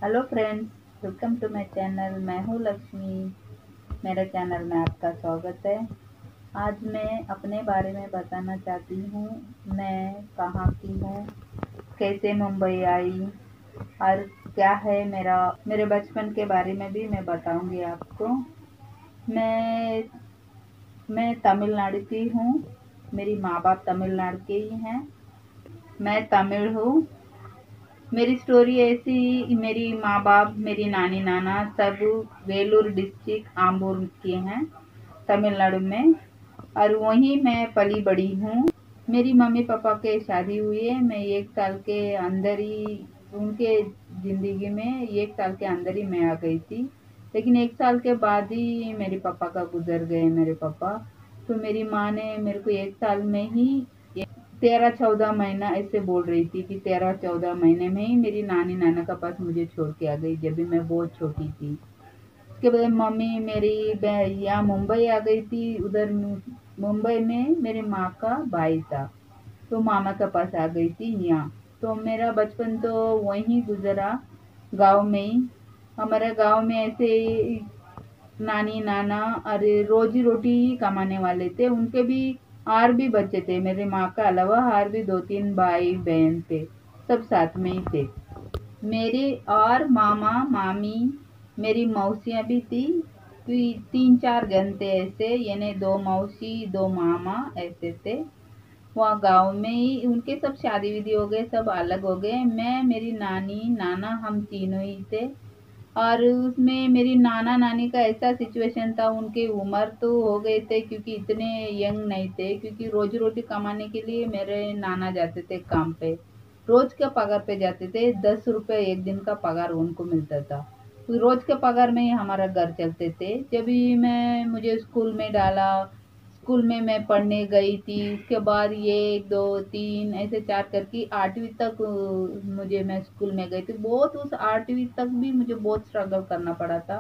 Hello friends, welcome to my channel. मैं हूँ लक्ष्मी। मेरे चैनल में आपका स्वागत है। आज मैं अपने बारे में बताना चाहती हूँ। मैं कहाँ की हूँ, कैसे मुंबई आई और क्या है मेरे बचपन के बारे में भी मैं बताऊंगी आपको। मैं मैं तमिलनाडु की हूँ। मेरी माँ बाप तमिलनाडु के ही हैं। मैं तमिल हूँ। मेरी स्टोरी ऐसी, मेरी माँ बाप, मेरी नानी नाना सब वेलूर डिस्ट्रिक्ट आम्बूर के हैं, तमिलनाडु में। और वहीं मैं पली बड़ी हूँ। मेरी मम्मी पापा के शादी हुई है। मैं 1 साल के अंदर ही उनके जिंदगी में 1 साल के अंदर ही मैं आ गई थी। लेकिन 1 साल के बाद ही मेरे पापा का गुजर गए मेरे पापा। तो मेरी माँ ने मेरे को 1 साल में ही 13-14 महीना ऐसे बोल रही थी कि 13-14 महीने में ही मेरी नानी नाना का पास मुझे छोड़ के आ गई, जब भी मैं बहुत छोटी थी। उसके बाद मम्मी मेरी यहाँ मुंबई आ गई थी। उधर मुंबई में मेरी माँ का भाई था, तो मामा के पास आ गई थी यहाँ। तो मेरा बचपन तो वहीं गुजरा, गांव में ही। हमारे गांव में ऐसे नानी नाना अरे रोजी रोटी ही कमाने वाले थे। उनके भी और भी बच्चे थे, मेरे माँ का अलावा और भी 2-3 भाई बहन थे। सब साथ में ही थे मेरे। और मामा मामी, मेरी मौसियाँ भी थी। तो 3-4 जन थे ऐसे, यानी 2 मौसी 2 मामा ऐसे थे। वहाँ गांव में ही उनके सब शादी विधि हो गए, सब अलग हो गए। मैं, मेरी नानी नाना, हम तीनों ही थे। और उसमें मेरी नाना नानी का ऐसा सिचुएशन था, उनकी उम्र तो हो गए थे क्योंकि इतने यंग नहीं थे, क्योंकि रोजी रोटी कमाने के लिए मेरे नाना जाते थे काम पे। रोज के पगार पे जाते थे, 10 रुपए एक दिन का पगार उनको मिलता था। तो रोज के पगार में ही हमारा घर चलते थे। जब भी मैं मुझे स्कूल में डाला, स्कूल में मैं पढ़ने गई थी। उसके बाद 1 2 3 ऐसे 4 करके 8वीं तक मुझे मैं स्कूल में गई थी। बहुत उस 8वीं तक भी मुझे बहुत स्ट्रगल करना पड़ा था,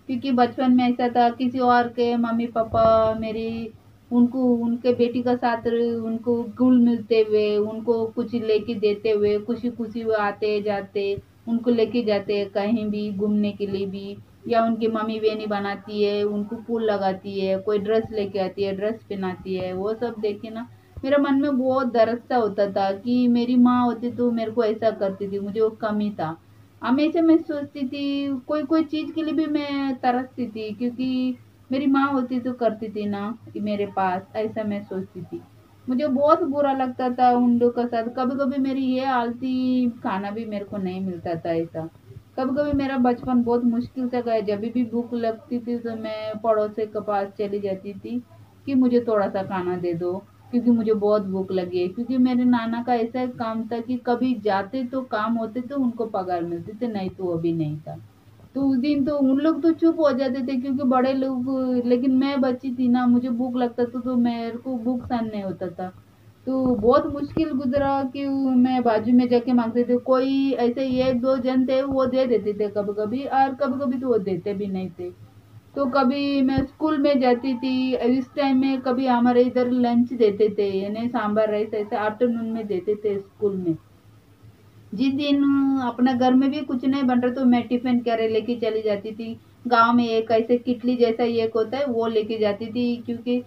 क्योंकि बचपन में ऐसा था किसी और के मम्मी पापा मेरी उनको उनके बेटी का साथ उनको गुल मिलते हुए, उनको कुछ लेके देते हुए, खुशी खुशी वो आते जाते, उनको लेके जाते कहीं भी घूमने के लिए भी। या उनकी मम्मी बेनी बनाती है, उनको फूल लगाती है, कोई ड्रेस लेके आती है, ड्रेस पहनाती है, वो सब देख के ना मेरे मन में बहुत दर्द सा होता था कि मेरी माँ होती तो मेरे को ऐसा करती थी। मुझे वो कमी था। हमेशा मैं सोचती थी, कोई कोई चीज के लिए भी मैं तरसती थी, क्योंकि मेरी माँ होती तो करती थी ना मेरे पास, ऐसा मैं सोचती थी। मुझे बहुत बुरा लगता था उन लोग के साथ। कभी कभी मेरी ये आलती खाना भी मेरे को नहीं मिलता था ऐसा। कभी कभी मेरा बचपन बहुत मुश्किल से गया। जब भी भूख लगती थी तो मैं पड़ोसी के पास चली जाती थी कि मुझे थोड़ा सा खाना दे दो, क्योंकि मुझे बहुत भूख लगी है। क्योंकि मेरे नाना का ऐसा काम था कि कभी जाते तो काम होते तो उनको पगार मिलती थी, नहीं तो वो भी नहीं था। तो उस दिन तो उन लोग तो चुप हो जाते थे क्योंकि बड़े लोग, लेकिन मैं बच्ची थी ना, मुझे भूख लगता था तो मेरे को भूख सहन नहीं होता था। तो बहुत मुश्किल गुजरा कि मैं बाजू में जाके मांगते थे। कोई ऐसे 1-2 जन थे, वो दे देते थे कभी कभी, और कभी कभी तो वो देते भी नहीं थे। तो कभी मैं स्कूल में जाती थी इस टाइम में, कभी हमारे इधर लंच देते थे, यानी सांभर राइस ऐसे आफ्टरनून में देते थे स्कूल में। जिस दिन अपना घर में भी कुछ नहीं बन रहा तो मैं टिफिन कैरे लेके चली जाती थी। गांव में एक ऐसे किटली जैसा एक होता है, वो लेके जाती थी, क्योंकि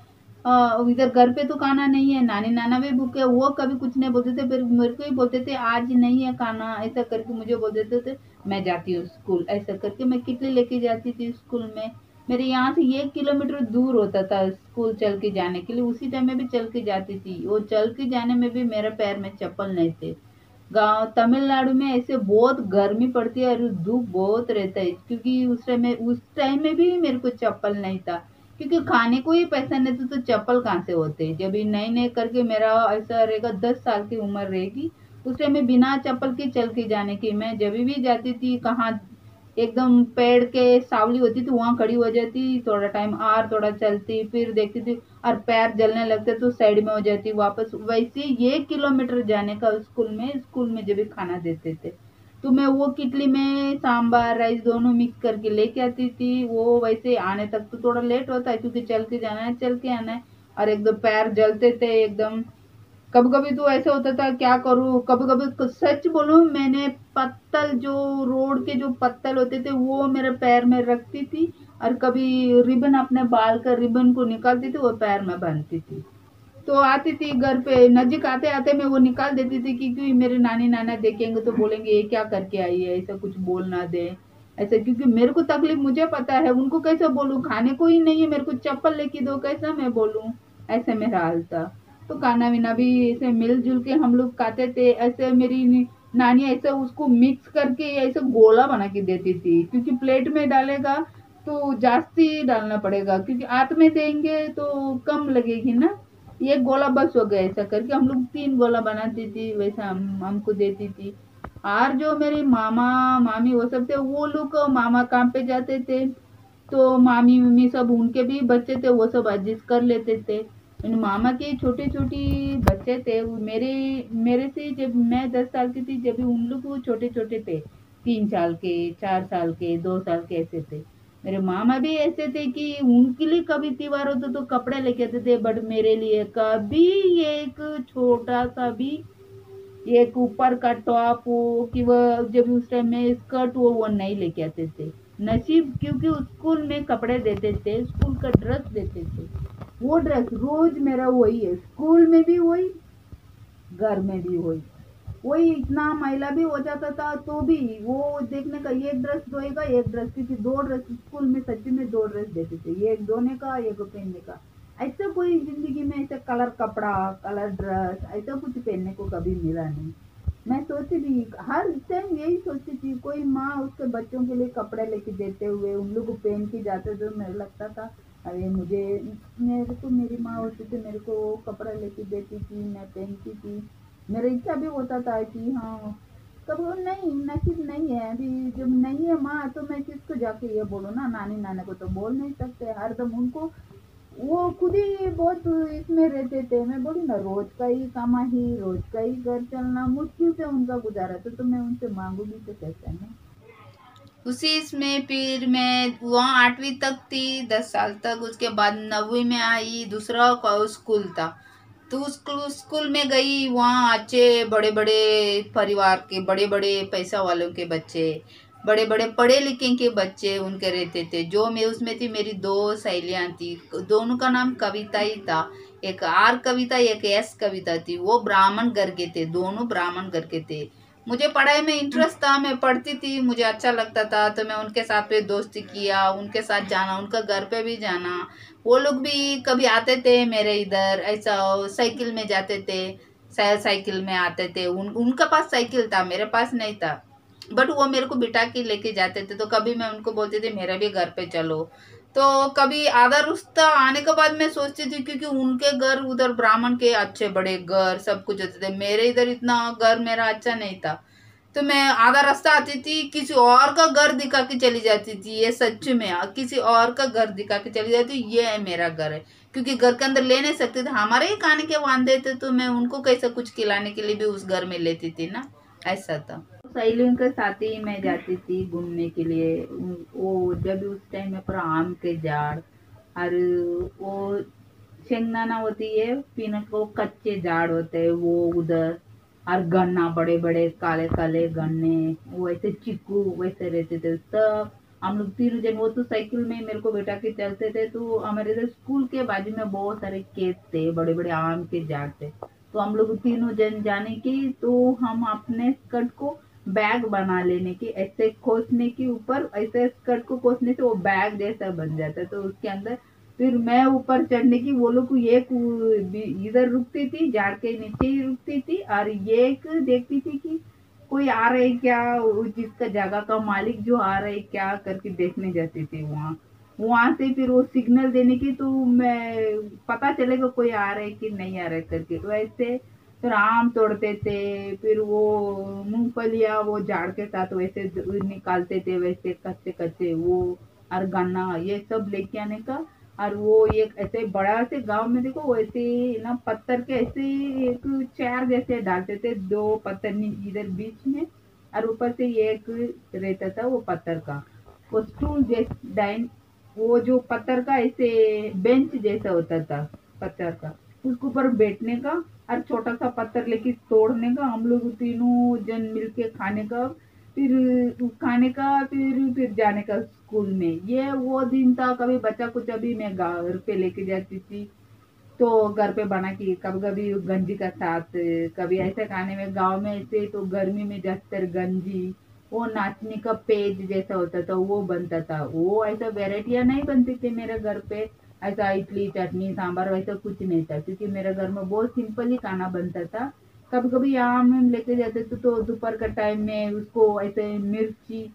इधर घर पे तो खाना नहीं है। नानी नाना भी भूखे, वो कभी कुछ नहीं बोलते थे, फिर मेरे को ही बोलते थे आज नहीं है खाना, ऐसा करके मुझे बोल देते थे। मैं जाती हूँ स्कूल, ऐसा करके मैं किटली लेके जाती थी स्कूल में। मेरे यहाँ से 1 किलोमीटर दूर होता था स्कूल चल के जाने के लिए। उसी टाइम में भी चल के जाती थी। वो चल के जाने में भी मेरे पैर में चप्पल नहीं थे। गाँव तमिलनाडु में ऐसे बहुत गर्मी पड़ती है और धूप बहुत रहता है, क्योंकि उस टाइम में भी मेरे को चप्पल नहीं था, क्योंकि खाने को ही पैसा नहीं था तो चप्पल कहाँ से होते। जब ये नए नए करके मेरा ऐसा रहेगा, 10 साल की उम्र रहेगी, उस टाइम में बिना चप्पल के चल के जाने की। मैं जब भी जाती थी कहाँ एकदम पेड़ के सावली होती थी वहां खड़ी हो जाती, थोड़ा टाइम और थोड़ा चलती, फिर देखती थी और पैर जलने लगते तो साइड में हो जाती वापस। वैसे 1 किलोमीटर जाने का स्कूल में जब भी खाना देते थे तो मैं वो किटली में सांभर राइस दोनों मिक्स करके लेके आती थी। वो वैसे आने तक तो थोड़ा लेट होता है, क्योंकि चल के जाना है, चल के आना है। और एकदम पैर जलते थे एकदम। कभी कभी तो ऐसा होता था क्या करूँ, कभी कभी सच बोलूं मैंने पत्तल जो रोड के जो पत्तल होते थे वो मेरे पैर में रखती थी, और कभी रिबन अपने बाल का रिबन को निकालती थी वो पैर में बांधती थी। तो आती थी घर पे, नजीक आते आते मैं वो निकाल देती थी क्योंकि मेरे नानी नाना देखेंगे तो बोलेंगे ये क्या करके आई है, ऐसा कुछ बोल ना दे ऐसा, क्योंकि मेरे को तकलीफ मुझे पता है, उनको कैसे बोलूं, खाने को ही नहीं है मेरे को, चप्पल लेके दो कैसा मैं बोलूं, ऐसे मेरा हाल था। तो खाना वाना भी ऐसे मिलजुल के हम लोग खाते थे, ऐसे मेरी नानी ऐसे उसको मिक्स करके ऐसे गोला बना के देती थी, क्योंकि प्लेट में डालेगा तो जास्ती डालना पड़ेगा, क्योंकि हाथ में देंगे तो कम लगेगी ना, एक गोला बस हो गया, ऐसा करके हम लोग 3 गोला बनाती थी, वैसा हमको देती थी। और जो मेरे मामा मामी वो सब थे, वो लोग मामा काम पे जाते थे, तो मामी मम्मी सब उनके भी बच्चे थे, वो सब एडजस्ट कर लेते थे। इन मामा के छोटे छोटे बच्चे थे, वो मेरे मेरे से जब मैं 10 साल की थी, जब भी उन लोग छोटे छोटे थे, 3 साल के, 4 साल के, 2 साल के ऐसे थे। मेरे मामा भी ऐसे थे कि उनके लिए कभी त्योहार होता तो कपड़े लेके आते थे, बट मेरे लिए कभी एक छोटा सा भी एक ऊपर का टॉप हो कि वह जब उस टाइम में स्कर्ट हो वो नहीं लेके आते थे। नसीब क्योंकि स्कूल में कपड़े देते थे, स्कूल का ड्रेस देते थे, वो ड्रेस रोज मेरा वही है, स्कूल में भी वही, घर में भी वही, वही इतना मैला भी हो जाता था तो भी वो देखने का, एक ड्रेस धोएगा एक ड्रेस, क्योंकि 2 ड्रेस स्कूल में सच्ची में 2 ड्रेस देते थे, एक धोने का एक पहनने का। ऐसा कोई जिंदगी में ऐसा कलर कपड़ा कलर ड्रेस ऐसा कुछ पहनने को कभी मिला नहीं। मैं सोचती थी हर टाइम यही सोचती थी, कोई माँ उसके बच्चों के लिए कपड़े लेके देते हुए उन लोग को पहन के जाते थे, मेरे लगता था अरे मुझे, मेरे को मेरी माँ होती थी मेरे को कपड़ा लेके देती थी, मैं पहनती थी, मेरा इच्छा भी होता था कि हाँ, तब वो नहीं नसीब नहीं है अभी, जब नहीं है माँ तो मैं किसको जाके ये बोलूँ ना, नानी नाना को तो बोल नहीं सकते, हरदम उनको वो खुद ही बहुत इसमें रहते थे, मैं बोली ना रोज का ही कमाई रोज का ही घर चलना मुश्किल से उनका गुजारा था, तो मैं उनसे मांगूंगी तो कैसे ना। उसी इसमें फिर मैं वहाँ 8वीं तक थी, 10 साल तक, उसके बाद 9वीं में आई, दूसरा स्कूल था, तो स्कूल में गई, वहाँ अच्छे बड़े बड़े परिवार के बड़े बड़े पैसा वालों के बच्चे, बड़े बड़े पढ़े लिखे के बच्चे उनके रहते थे, जो मैं उसमें थी, मेरी 2 सहेलियाँ थी, दोनों का नाम कविता ही था, एक आर कविता एक एस कविता थी, वो ब्राह्मण घर के थे, दोनों ब्राह्मण घर के थे। मुझे पढ़ाई में इंटरेस्ट था, मैं पढ़ती थी, मुझे अच्छा लगता था, तो मैं उनके साथ पे दोस्ती किया, उनके साथ जाना, उनका घर पे भी जाना, वो लोग भी कभी आते थे मेरे इधर, ऐसा साइकिल में जाते थे, साइकिल में आते थे, उनका पास साइकिल था, मेरे पास नहीं था, बट वो मेरे को बिठा के लेके जाते थे, तो कभी मैं उनको बोलती थी मेरे भी घर पे चलो, तो कभी आधा रास्ता आने के बाद मैं सोचती थी, क्योंकि उनके घर उधर ब्राह्मण के अच्छे बड़े घर सब कुछ होते थे, मेरे इधर इतना घर मेरा अच्छा नहीं था, तो मैं आधा रास्ता आती थी, किसी और का घर दिखा के चली जाती थी, ये सच में किसी और का घर दिखा के चली जाती, ये है मेरा घर है, क्योंकि घर के अंदर ले नहीं सकते थे, हमारे ही खाने के वांदे थे, तो मैं उनको कैसे कुछ खिलाने के लिए भी उस घर में लेती थी ना, ऐसा था। सहेलियों के साथ ही मैं जाती थी घूमने के लिए, वो जब उस टाइम में पूरा आम के झाड़, और वो शेंगदाना होती है पीनट को, कच्चे झाड़ होते हैं वो उधर, और गन्ना बड़े बड़े काले काले गन्ने, वो ऐसे चिक्कू वैसे रहते थे सब। हम लोग 3 जन, वो तो साइकिल में मेरे को बैठा के चलते थे, तो हमारे इधर स्कूल के बाजू में बहुत सारे खेत थे, बड़े बड़े आम के झाड़ थे, तो हम लोग 3 जन जाने की, तो हम अपने स्कर्ट को बैग बना लेने की, ऐसे खोसने की ऊपर, ऐसे स्कर्ट को खोसने से वो बैग जैसा बन जाता, तो उसके अंदर फिर मैं ऊपर चढ़ने की, वो लोग एक इधर रुकती थी, झाड़ के नीचे ही रुकती थी, और ये एक देखती थी कि कोई आ रहा है क्या, जिसका जगह का मालिक जो आ रहा है क्या करके देखने जाती थी वहाँ, वहां से फिर वो सिग्नल देने की, तो मैं पता चलेगा कोई आ रहा है कि नहीं आ रहा है करके, वैसे फिर आम तोड़ते थे, फिर वो मूंगफलियाँ वो झाड़ के साथ वैसे निकालते थे, वैसे कच्चे कच्चे वो, और गन्ना ये सब लेके आने का, और वो एक ऐसे बड़ा से गांव में देखो वैसे ना पत्थर के ऐसे एक चार जैसे डालते थे, 2 पत्थर इधर बीच में, और ऊपर से एक रहता था वो पत्थर का, वो स्टूल जैसे डाइन, वो जो पत्थर का ऐसे बेंच जैसा होता था पत्थर का, उसके ऊपर बैठने का और छोटा सा पत्थर लेके तोड़ने का, हम लोग तीनों जन मिलके खाने का, फिर जाने का स्कूल में। ये वो दिन था। कभी बच्चा कुछ अभी मैं घर पे लेके जाती थी तो घर पे बना के कभी कभी गंजी का साथ, कभी ऐसे खाने में गांव में ऐसे तो गर्मी में ज्यादातर गंजी, वो नाचने का पेज जैसा होता था वो बनता था। वो ऐसा वेराइटियां नहीं बनती थी मेरे घर पे, ऐसा इडली चटनी सांभर वैसा कुछ नहीं था, क्योंकि मेरे घर में बहुत सिंपल ही खाना बनता था। कभी कभी आम हम लेके जाते थे तो दोपहर का टाइम में उसको ऐसे मिर्ची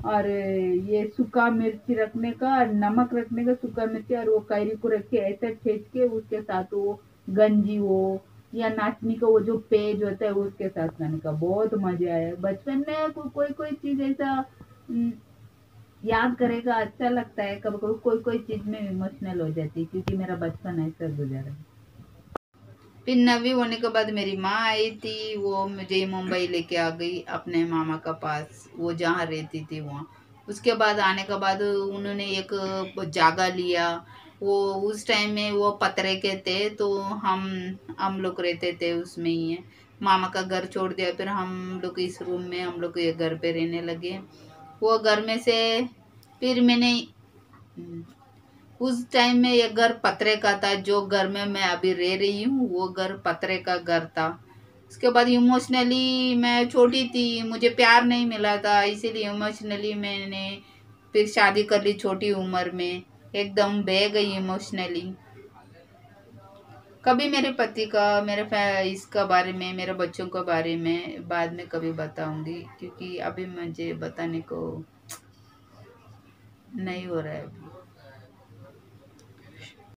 और ये सूखा मिर्ची रखने का, नमक रखने का, सूखा मिर्ची और वो कैरी को रख के ऐसे ठेच के उसके साथ वो गंजी हो या नाचनी का वो जो पेज होता है उसके साथ खाने का बहुत मजा आया बचपन में। कोई कोई चीज ऐसा याद करेगा अच्छा लगता है, कभी कभी कोई कोई चीज में इमोशनल हो जाती है, क्योंकि मेरा बचपन ऐसा गुजरा है। फिर 9वीं होने के बाद मेरी माँ आई थी, वो मुझे मुंबई लेके आ गई अपने मामा का पास, वो जहाँ रहती थी वहाँ। उसके बाद आने के बाद उन्होंने एक जागा लिया। वो उस टाइम में वो पतरे के थे तो हम लोग रहते थे उसमें ही है। मामा का घर छोड़ दिया, फिर हम लोग इस रूम में हम लोग ये घर पे रहने लगे। वो घर में से फिर मैंने उस टाइम में ये घर पतरे का था, जो घर में मैं अभी रह रही हूँ वो घर पतरे का घर था। उसके बाद इमोशनली मैं छोटी थी, मुझे प्यार नहीं मिला था, इसीलिए इमोशनली मैंने फिर शादी कर ली छोटी उम्र में, एकदम बह गई इमोशनली। कभी मेरे पति का, इसका बारे में, मेरे बच्चों के बारे में बाद में कभी बताऊंगी, क्योंकि अभी मुझे बताने को नहीं हो रहा है।